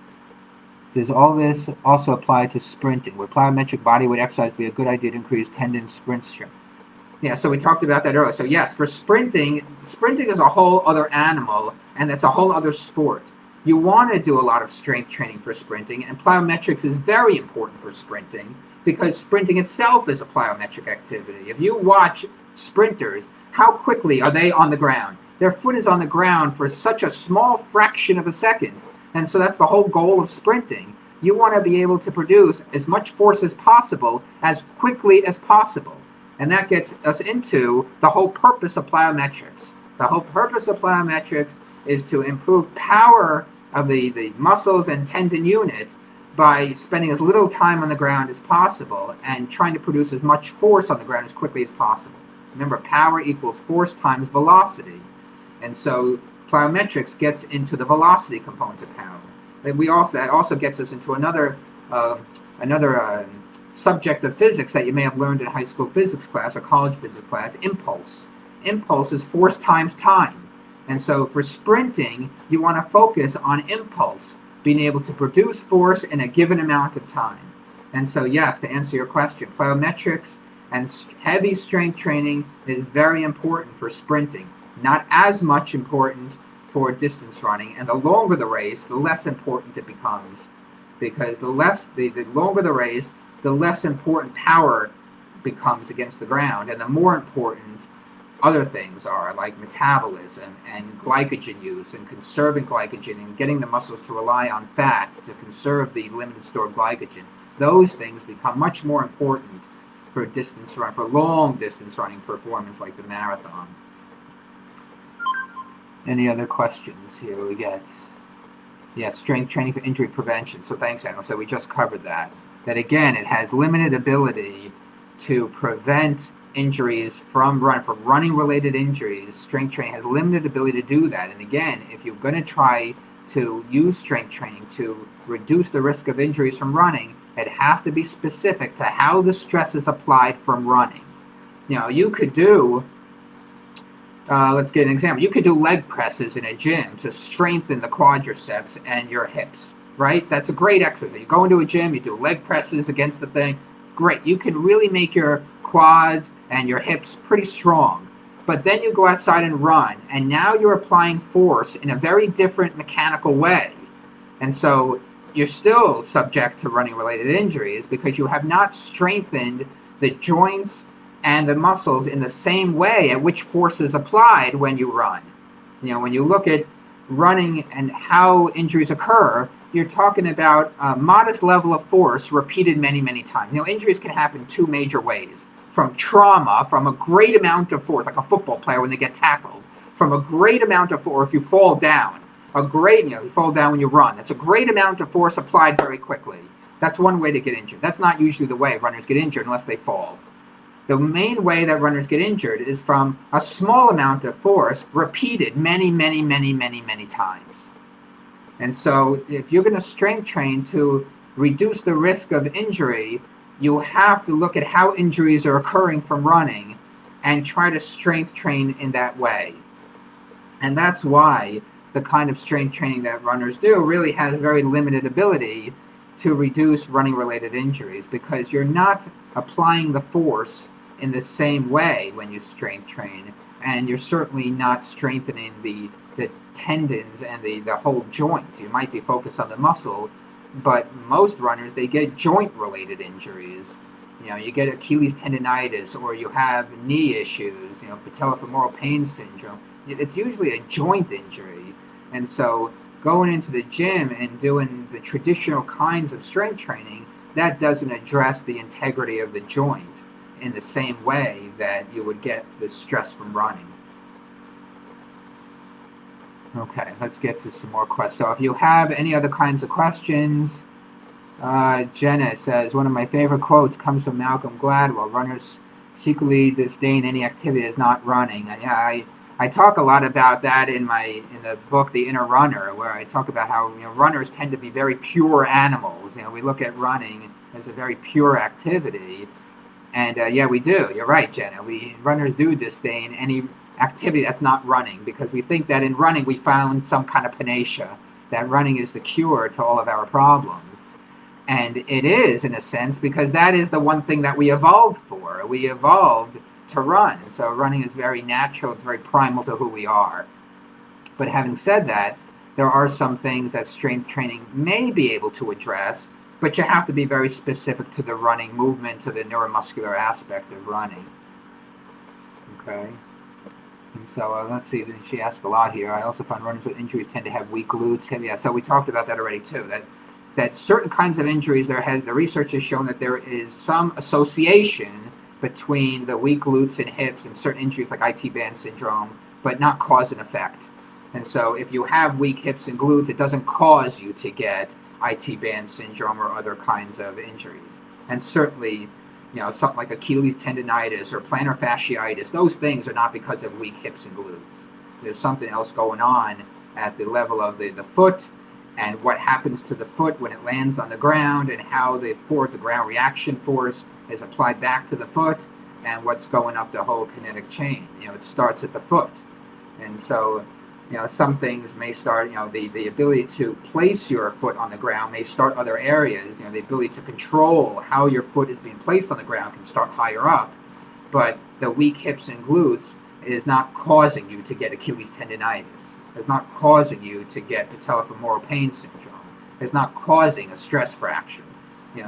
Does all this also apply to sprinting? Would plyometric bodyweight exercise be a good idea to increase tendon sprint strength? Yeah, so we talked about that earlier. So yes, for sprinting is a whole other animal, and that's a whole other sport. You want to do a lot of strength training for sprinting, and plyometrics is very important for sprinting because sprinting itself is a plyometric activity. If you watch sprinters, how quickly are they on the ground? Their foot is on the ground for such a small fraction of a second. And so that's the whole goal of sprinting. You want to be able to produce as much force as possible, as quickly as possible. And that gets us into the whole purpose of plyometrics. The whole purpose of plyometrics is to improve power of the muscles and tendon unit by spending as little time on the ground as possible and trying to produce as much force on the ground as quickly as possible. Remember, power equals force times velocity. And so plyometrics gets into the velocity component of power. That also gets us into another subject of physics that you may have learned in high school physics class or college physics class, impulse. Impulse is force times time. And so for sprinting, you want to focus on impulse, being able to produce force in a given amount of time. And so yes, to answer your question, plyometrics and heavy strength training is very important for sprinting. Not as much important for distance running, and the longer the race, the less important it becomes, because the longer the race, the less important power becomes against the ground, and the more important other things are, like metabolism and glycogen use and conserving glycogen and getting the muscles to rely on fat to conserve the limited stored glycogen. Those things become much more important for long distance running performance like the marathon. Any other questions here we get? Yeah, strength training for injury prevention. So thanks, Daniel. So we just covered that. That again, it has limited ability to prevent injuries from running related injuries. Strength training has limited ability to do that. And again, if you're going to try to use strength training to reduce the risk of injuries from running, it has to be specific to how the stress is applied from running. You could do let's get an example. You could do leg presses in a gym to strengthen the quadriceps and your hips, right? That's a great exercise. You go into a gym, you do leg presses against the thing. Great. You can really make your quads and your hips pretty strong. But then you go outside and run, and now you're applying force in a very different mechanical way. And so you're still subject to running related injuries because you have not strengthened the joints and the muscles in the same way at which force is applied when you run. When you look at running and how injuries occur, you're talking about a modest level of force repeated many, many times. Injuries can happen two major ways. From trauma, from a great amount of force, like a football player when they get tackled, from a great amount of force, if you fall down, you fall down when you run. That's a great amount of force applied very quickly. That's one way to get injured. That's not usually the way runners get injured unless they fall. The main way that runners get injured is from a small amount of force repeated many, many, many, many, many times. And so if you're going to strength train to reduce the risk of injury, you have to look at how injuries are occurring from running and try to strength train in that way. And that's why the kind of strength training that runners do really has very limited ability to reduce running-related injuries, because you're not applying the force in the same way when you strength train, and you're certainly not strengthening the tendons and the whole joint. You might be focused on the muscle, but most runners, they get joint-related injuries. You get Achilles tendonitis, or you have knee issues, patellofemoral pain syndrome. It's usually a joint injury. And so going into the gym and doing the traditional kinds of strength training, that doesn't address the integrity of the joint in the same way that you would get the stress from running. Okay, let's get to some more questions. So if you have any other kinds of questions, Jenna says, one of my favorite quotes comes from Malcolm Gladwell: runners secretly disdain any activity that's not running. I talk a lot about that in the book The Inner Runner, where I talk about how runners tend to be very pure animals. We look at running as a very pure activity, and we do. You're right, Jenna. Runners do disdain any activity that's not running, because we think that in running we found some kind of panacea, that running is the cure to all of our problems. And it is, in a sense, because that is the one thing that we evolved for. We evolved to run. So running is very natural. It's very primal to who we are. But having said that, there are some things that strength training may be able to address, but you have to be very specific to the running movement, to the neuromuscular aspect of running. Okay. And so let's see, she asked a lot here. I also find runners with injuries tend to have weak glutes. Yeah, so we talked about that already too, that certain kinds of injuries, the research has shown that there is some association between the weak glutes and hips and certain injuries like IT band syndrome, but not cause and effect. And so if you have weak hips and glutes, it doesn't cause you to get IT band syndrome or other kinds of injuries. And certainly, something like Achilles tendonitis or plantar fasciitis, those things are not because of weak hips and glutes. There's something else going on at the level of the foot, and what happens to the foot when it lands on the ground, and how the ground reaction force is applied back to the foot, and what's going up the whole kinetic chain. It starts at the foot. And so, some things may start, the ability to place your foot on the ground may start other areas. The ability to control how your foot is being placed on the ground can start higher up. But the weak hips and glutes is not causing you to get Achilles tendonitis. It's not causing you to get patellofemoral pain syndrome. It's not causing a stress fracture.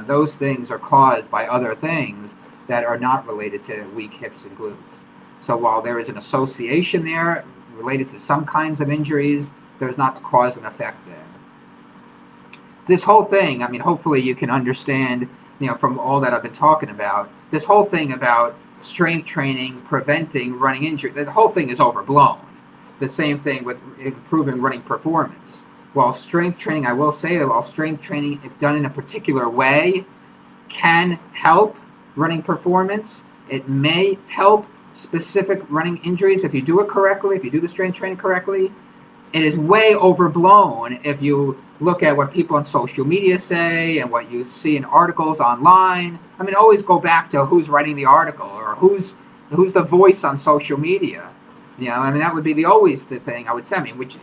Those things are caused by other things that are not related to weak hips and glutes. So while there is an association there related to some kinds of injuries, there's not a cause and effect there. This whole thing, hopefully you can understand, from all that I've been talking about, this whole thing about strength training, preventing running injury, the whole thing is overblown. The same thing with improving running performance. while strength training, I will say that while strength training, if done in a particular way, can help running performance, it may help specific running injuries if you do it correctly, if you do the strength training correctly. It is way overblown if you look at what people on social media say and what you see in articles online. I mean, always go back to who's writing the article or who's the voice on social media. I mean, that would be always the thing I would say. I mean, which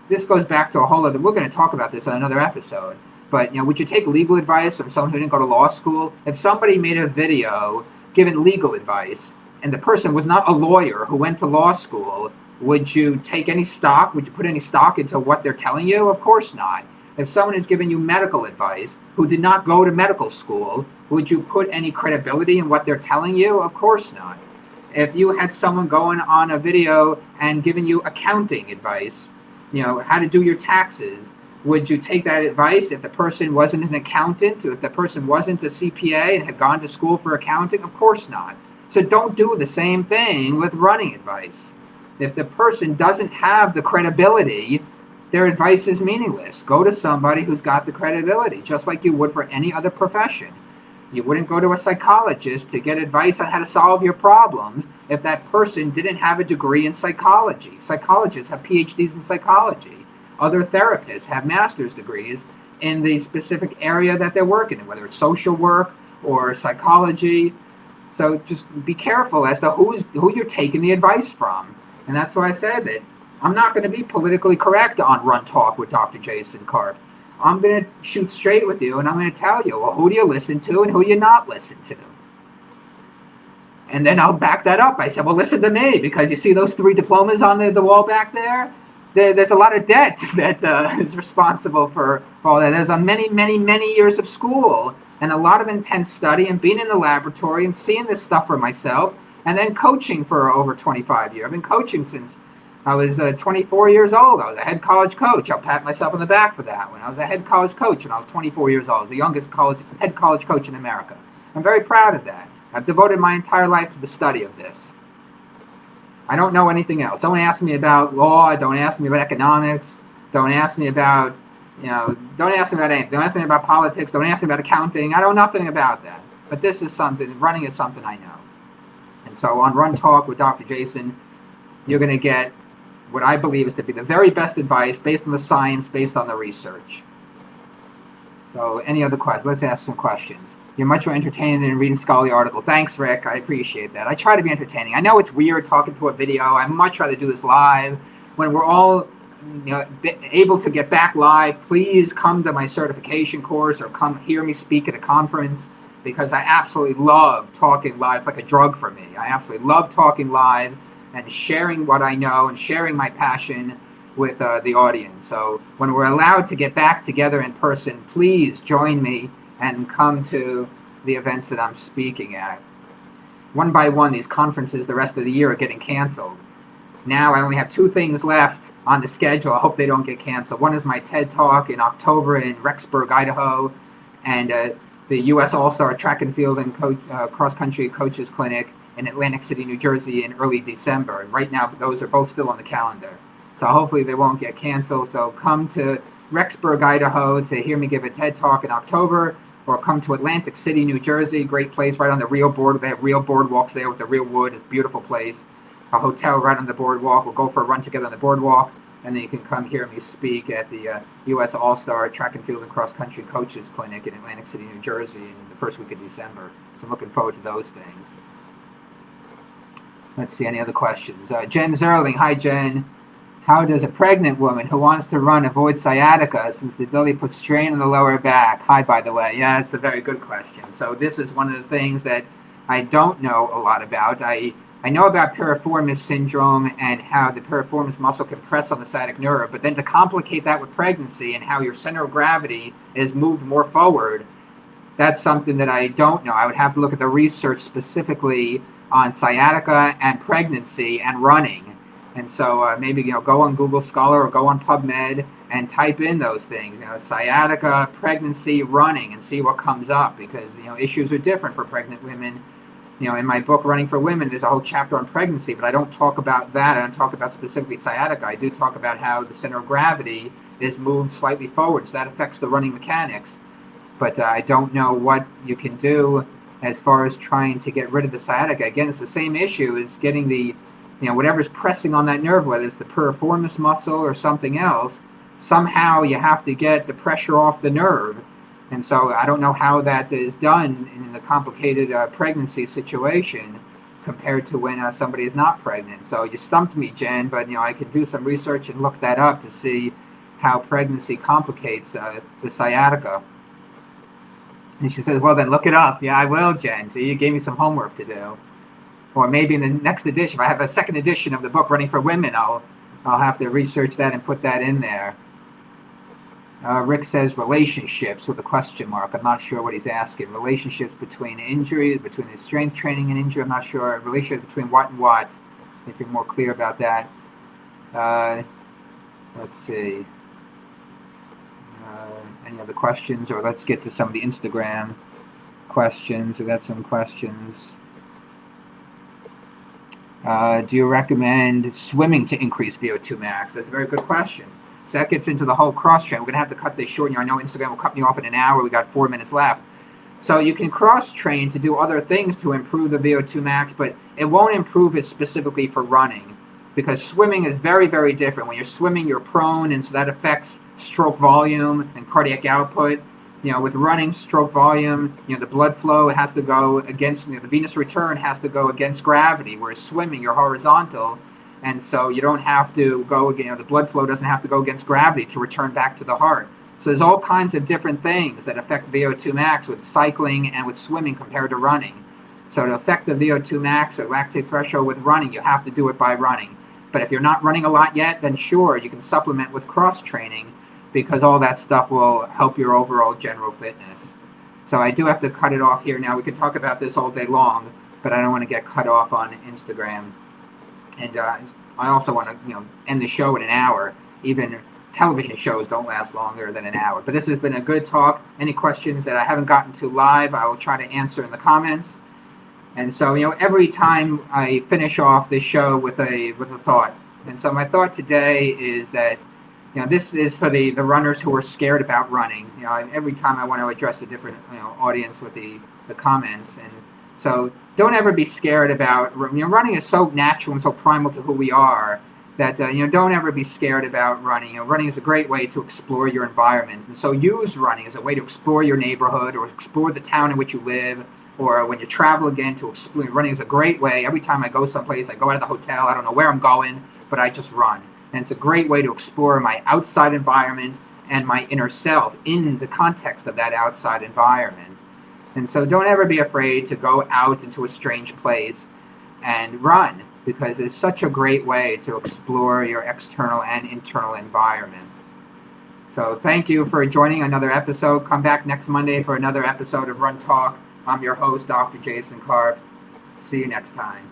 this goes back to a whole other. We're going to talk about this on another episode. But would you take legal advice from someone who didn't go to law school? If somebody made a video giving legal advice and the person was not a lawyer who went to law school, would you take any stock? Would you put any stock into what they're telling you? Of course not. If someone is giving you medical advice who did not go to medical school, would you put any credibility in what they're telling you? Of course not. If you had someone going on a video and giving you accounting advice, how to do your taxes, would you take that advice if the person wasn't an accountant, or if the person wasn't a CPA and had gone to school for accounting? Of course not. So don't do the same thing with running advice. If the person doesn't have the credibility, their advice is meaningless. Go to somebody who's got the credibility, just like you would for any other profession. You wouldn't go to a psychologist to get advice on how to solve your problems if that person didn't have a degree in psychology. Psychologists have PhDs in psychology. Other therapists have master's degrees in the specific area that they're working in, whether it's social work or psychology. So just be careful as to who you're taking the advice from. And that's why I said that I'm not going to be politically correct on Run Talk with Dr. Jason Karp. I'm going to shoot straight with you, and I'm going to tell you, well, who do you listen to and who do you not listen to? And then I'll back that up. I said, well, listen to me, because you see those 3 diplomas on the wall back there? There's a lot of debt that is responsible for all that. There's many, many, many years of school and a lot of intense study and being in the laboratory and seeing this stuff for myself, and then coaching for over 25 years. I've been coaching since I was 24 years old. I was a head college coach. I'll pat myself on the back for that one. I was a head college coach when I was 24 years old, the youngest head college coach in America. I'm very proud of that. I've devoted my entire life to the study of this. I don't know anything else. Don't ask me about law. Don't ask me about economics. Don't ask me about, don't ask me about anything. Don't ask me about politics. Don't ask me about accounting. I know nothing about that. But this is something, running is something I know. And so on Run Talk with Dr. Jason, you're going to get what I believe is to be the very best advice based on the science, based on the research. So any other questions? Let's ask some questions. You're much more entertaining than reading scholarly articles. Thanks, Rick. I appreciate that. I try to be entertaining. I know it's weird talking to a video. I much rather do this live. When we're all able to get back live, please come to my certification course or come hear me speak at a conference, because I absolutely love talking live. It's like a drug for me. I absolutely love talking live and sharing what I know and sharing my passion with the audience. So when we're allowed to get back together in person, please join me and come to the events that I'm speaking at. One by one, these conferences the rest of the year are getting canceled. Now I only have 2 things left on the schedule. I hope they don't get canceled. One is my TED Talk in October in Rexburg, Idaho, and the U.S. All-Star Track and Field and Cross-Country Coaches Clinic in Atlantic City, New Jersey in early December. And right now, those are both still on the calendar. So hopefully they won't get canceled. So come to Rexburg, Idaho to hear me give a TED Talk in October, or come to Atlantic City, New Jersey. Great place right on the real board. They have real boardwalks there with the real wood. It's a beautiful place. A hotel right on the boardwalk. We'll go for a run together on the boardwalk, and then you can come hear me speak at the U.S. All-Star Track and Field and Cross Country Coaches Clinic in Atlantic City, New Jersey in the first week of December. So I'm looking forward to those things. Let's see, any other questions? Jen Zerling. Hi, Jen. How does a pregnant woman who wants to run avoid sciatica, since the ability puts strain on the lower back? Hi, by the way. Yeah, it's a very good question. So this is one of the things that I don't know a lot about. I know about piriformis syndrome and how the piriformis muscle can press on the sciatic nerve, but then to complicate that with pregnancy and how your center of gravity is moved more forward, that's something that I don't know. I would have to look at the research specifically on sciatica and pregnancy and running. And so maybe go on Google Scholar or go on PubMed and type in those things, sciatica, pregnancy, running, and see what comes up, because issues are different for pregnant women. In my book Running for Women, there's a whole chapter on pregnancy, but I don't talk about that. I don't talk about specifically sciatica. I do talk about how the center of gravity is moved slightly forward, so that affects the running mechanics. But I don't know what you can do as far as trying to get rid of the sciatica. Again, it's the same issue as getting the, whatever's pressing on that nerve, whether it's the piriformis muscle or something else, somehow you have to get the pressure off the nerve. And so I don't know how that is done in the complicated pregnancy situation compared to when somebody is not pregnant. So you stumped me, Jen, but I could do some research and look that up to see how pregnancy complicates the sciatica. And she says, well, then look it up. Yeah, I will, Jen. So you gave me some homework to do. Or maybe in the next edition, if I have a second edition of the book Running for Women, I'll have to research that and put that in there. Rick says relationships with a question mark. I'm not sure what he's asking. Relationships between injuries, between his strength training and injury. I'm not sure. Relationships between what and what. If you're more clear about that. Let's see. Any other questions? Or let's get to some of the Instagram questions. We've got some questions. Do you recommend swimming to increase VO2 max? That's a very good question. So that gets into the whole cross-train. We're going to have to cut this short. I know Instagram will cut me off in an hour. We got 4 minutes left. So you can cross-train to do other things to improve the VO2 max, but it won't improve it specifically for running because swimming is very, very different. When you're swimming, you're prone, and so that affects stroke volume and cardiac output. With running, stroke volume, the blood flow has to go against, the venous return has to go against gravity, whereas swimming, you're horizontal. And so you don't have to go, the blood flow doesn't have to go against gravity to return back to the heart. So there's all kinds of different things that affect VO2 max with cycling and with swimming compared to running. So to affect the VO2 max or lactate threshold with running, you have to do it by running. But if you're not running a lot yet, then sure, you can supplement with cross-training because all that stuff will help your overall general fitness. So I do have to cut it off here now. We could talk about this all day long, but I don't want to get cut off on Instagram. And I also want to, end the show in an hour. Even television shows don't last longer than an hour. But this has been a good talk. Any questions that I haven't gotten to live, I will try to answer in the comments. And so, every time I finish off this show with a thought. And so my thought today is that, this is for the runners who are scared about running. Every time I want to address a different, audience with the comments. And so don't ever be scared about, running is so natural and so primal to who we are that, don't ever be scared about running. Running is a great way to explore your environment. And so use running as a way to explore your neighborhood or explore the town in which you live, or when you travel again to explore. Running is a great way. Every time I go someplace, I go out of the hotel, I don't know where I'm going, but I just run. And it's a great way to explore my outside environment and my inner self in the context of that outside environment. And so don't ever be afraid to go out into a strange place and run, because it's such a great way to explore your external and internal environments. So thank you for joining another episode. Come back next Monday for another episode of Run Talk. I'm your host, Dr. Jason Karp. See you next time.